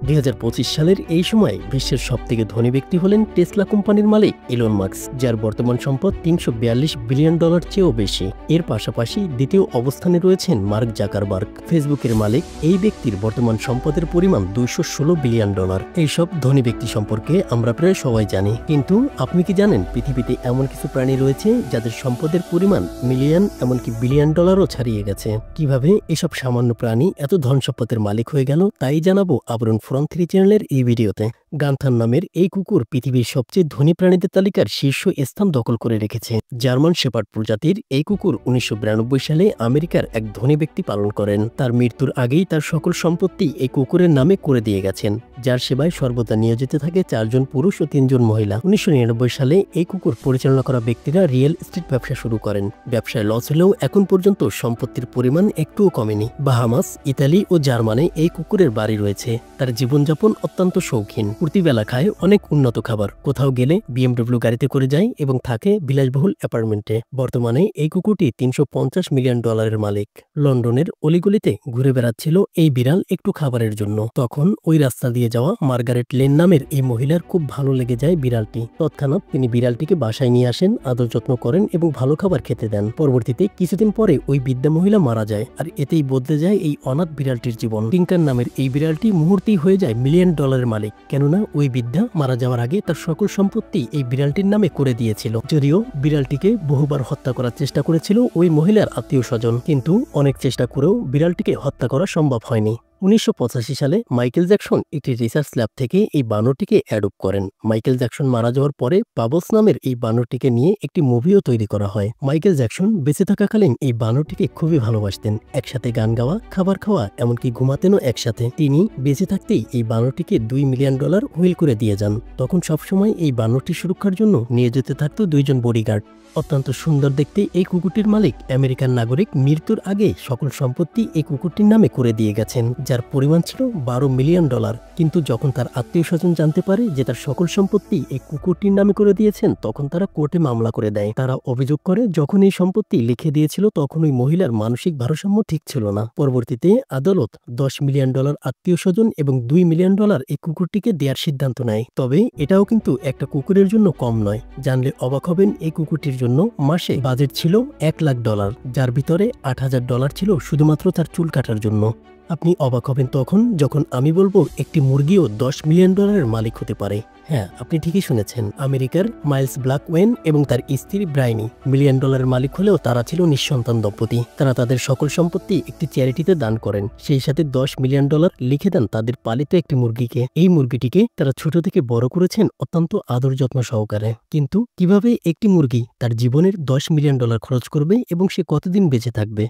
2025 সালের এই সময় বিশ্বের সবথেকে ধনী ব্যক্তি হলেন টেসলা কোম্পানির মালিক ইলন মাস্ক, যার বর্তমান সম্পদ $342 বিলিয়ন চেয়েও বেশি। এর পাশাপাশি দ্বিতীয় অবস্থানে রয়েছেন মার্ক জাকারবার্গ, ফেসবুকের মালিক। এই ব্যক্তির বর্তমান সম্পদের পরিমাণ $216 বিলিয়ন। এইসব ধনী ব্যক্তি সম্পর্কে আমরা প্রায় সবাই জানি, কিন্তু আপনি কি জানেন পৃথিবীতে এমন কিছু প্রাণী রয়েছে যাদের সম্পদের পরিমাণ মিলিয়ন এমনকি বিলিয়ন ডলারও ছাড়িয়ে গেছে? কিভাবে এসব সামান্য প্রাণী এত ধন সম্পদের মালিক হয়ে গেল, তাই জানাবো আবরণ ফ্রম 3 চ্যানেলের এই ভিডিওতে। গান্থার নামের এই কুকুর পৃথিবীর সবচেয়ে ধনী প্রাণীদের তালিকার শীর্ষ স্থান দখল করে রেখেছে। জার্মান শেপার্ড প্রজাতির এই কুকুর 1992 সালে আমেরিকার এক ধনী ব্যক্তি পালন করেন। তার মৃত্যুর আগেই তার সকল সম্পত্তি এই কুকুরের নামে করে দিয়ে গেছেন, যার সেবায় সর্বদা নিয়োজিত থাকে 4 জন পুরুষ ও 3 জন মহিলা। 1999 সালে এই কুকুর পরিচালনা করা ব্যক্তিরা রিয়েল এস্টেট ব্যবসা শুরু করেন। ব্যবসায় লস হলেও এখন পর্যন্ত সম্পত্তির পরিমাণ একটুও কমেনি। বাহামাস, ইতালি ও জার্মানে এই কুকুরের বাড়ি রয়েছে। তার জীবনযাপন অত্যন্ত শৌখিন। প্রতিবেলা খায় অনেক উন্নত খাবার, কোথাও গেলে BMW গাড়িতে করে যায় এবং থাকে বিলাসবহুল অ্যাপার্টমেন্টে। বর্তমানে এই কুকুরটি $350 মিলিয়ন মালিক। লন্ডনের অলিগলিতে ঘুরে বেড়াচ্ছিল এই বিড়াল একটু খাবারের জন্য। তখন ওই রাস্তা দিয়ে যাওয়া মার্গারেট লেন নামের এই মহিলার খুব ভালো লেগে যায় বিড়ালটি। তৎক্ষণাৎ তিনি বিড়ালটিকে বাসায় নিয়ে আসেন, আদর যত্ন করেন এবং ভালো খাবার খেতে দেন। পরবর্তীতে কিছুদিন পরে ওই বৃদ্ধা মহিলা মারা যায়, আর এতেই বদলে যায় এই অনাথ বিড়ালটির জীবন। টিঙ্কার নামের এই বিড়ালটি মুহূর্তেই হয়ে যায় $মিলিয়ন মালিক, কেননা ওই বৃদ্ধা মারা যাওয়ার আগে তার সকল সম্পত্তি এই বিড়ালটির নামে করে দিয়েছিল। যদিও বিড়ালটিকে বহুবার হত্যা করার চেষ্টা করেছিল ওই মহিলার আত্মীয় স্বজন, কিন্তু অনেক চেষ্টা করেও বিড়ালটিকে হত্যা করা সম্ভব হয়নি। 1985 সালে মাইকেল জ্যাকসন একটি রিসার্চ ল্যাব থেকে এই বানরটিকে অ্যাডপ্ট করেন। মাইকেল জ্যাকসন মারা যাওয়ার পরে বাবলস নামের এই বানরটিকে নিয়ে একটি মুভিও তৈরি করা হয়। মাইকেল জ্যাকসন বেঁচে থাকাকালীন এই বানরটিকে খুবই ভালোবাসতেন। একসাথে গান গাওয়া, খাবার খাওয়া, এমনকি ঘুমাতেনও একসাথে। তিনি বেঁচে থাকতেই এই বানরটিকে $2 মিলিয়ন হুইল করে দিয়ে যান। তখন সবসময় এই বানরটির সুরক্ষার জন্য নিয়োজিত থাকত 2 জন বডিগার্ড। অত্যন্ত সুন্দর দেখতে এই কুকুরটির মালিক আমেরিকান নাগরিক মৃত্যুর আগে সকল সম্পত্তি এই কুকুরটির নামে করে দিয়ে গেছেন, যার পরিমাণ ছিল $12 মিলিয়ন। কিন্তু যখন তার আত্মীয় স্বজন জানতে পারে যে তার সকল সম্পত্তি এই কুকুরটির নামে করে দিয়েছেন, তখন তারা কোর্টে মামলা করে দেয়। তারা অভিযোগ করে যখন এই সম্পত্তি লিখে দিয়েছিল তখন ওই মহিলার মানসিক ভারসাম্য ঠিক ছিল না। পরবর্তীতে আদালত $10 মিলিয়ন আত্মীয় স্বজন এবং $2 মিলিয়ন এই কুকুরটিকে দেওয়ার সিদ্ধান্ত নেয়। তবে এটাও কিন্তু একটা কুকুরের জন্য কম নয়। জানলে অবাক হবেন, এই কুকুরটির জন্য মাসে বাজেট ছিল $1 লাখ, যার ভিতরে $8,000 ছিল শুধুমাত্র তার চুল কাটার জন্য। আপনি অবাক হবেন তখন যখন আমি বলবো একটি মুরগিও $10 মিলিয়ন মালিক হতে পারে। হ্যাঁ, আপনি ঠিকই শুনেছেন। আমেরিকার মাইলস ব্ল্যাকওয়েন এবং তার স্ত্রী ব্রাইনি $1 মিলিয়ন মালিক হলেও তারা ছিল নিঃসন্তান দম্পতি। তারা তাদের সকল সম্পত্তি একটি চ্যারিটিতে দান করেন, সেই সাথে $10 মিলিয়ন লিখে দেন তাদের পালিত একটি মুরগিকে। এই মুরগিটিকে তারা ছোট থেকে বড় করেছেন অত্যন্ত আদর যত্ন সহকারে। কিন্তু কিভাবে একটি মুরগি তার জীবনের $10 মিলিয়ন খরচ করবে এবং সে কতদিন বেঁচে থাকবে?